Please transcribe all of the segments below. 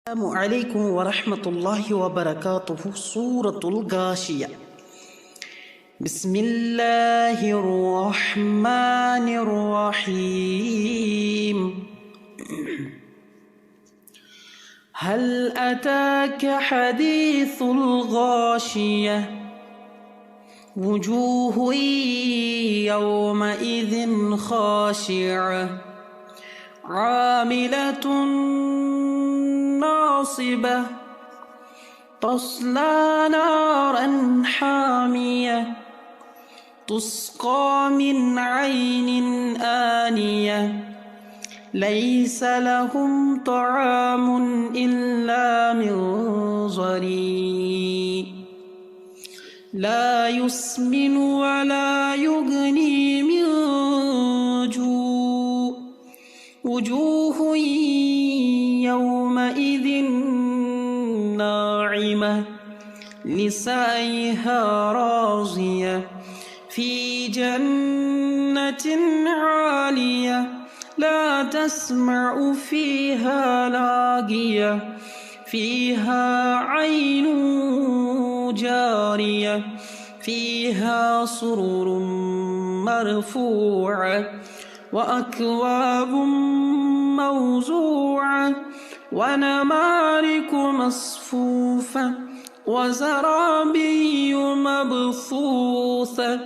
السلام عليكم ورحمة الله وبركاته. سورة الغاشية. بسم الله الرحمن الرحيم. هل أتاك حديث الغاشية؟ وجوه يومئذ خاشعة عاملة ناصبة تصلى نارا حامية تسقى من عين آنية ليس لهم طعام إلا من ضريع لا يسمن ولا يغني من جوع وجوه يومئذ ناعمة لسعيها راضية في جنة عالية لا تسمع فيها لاغية فيها عين جارية فيها سرر مرفوعة وأكواب موضوعة ونمارق مصفوفة وزرابي مبثوثة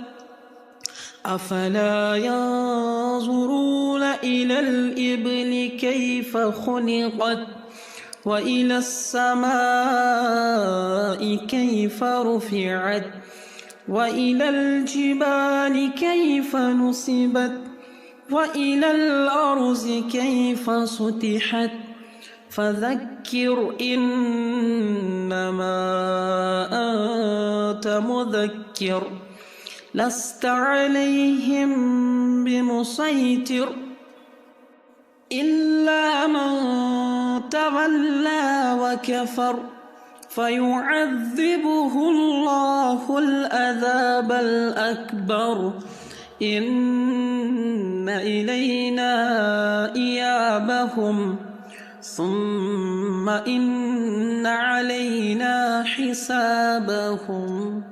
أفلا ينظرون إلى الإبل كيف خلقت وإلى السماء كيف رفعت وإلى الجبال كيف نصبت وإلى الأرض كيف سطحت فذكر إنما أنت مذكر لست عليهم بمسيطر إلا من تولى وكفر فيعذبه الله العذاب الأكبر إن إلينا إيابهم ثم إن علينا حسابهم.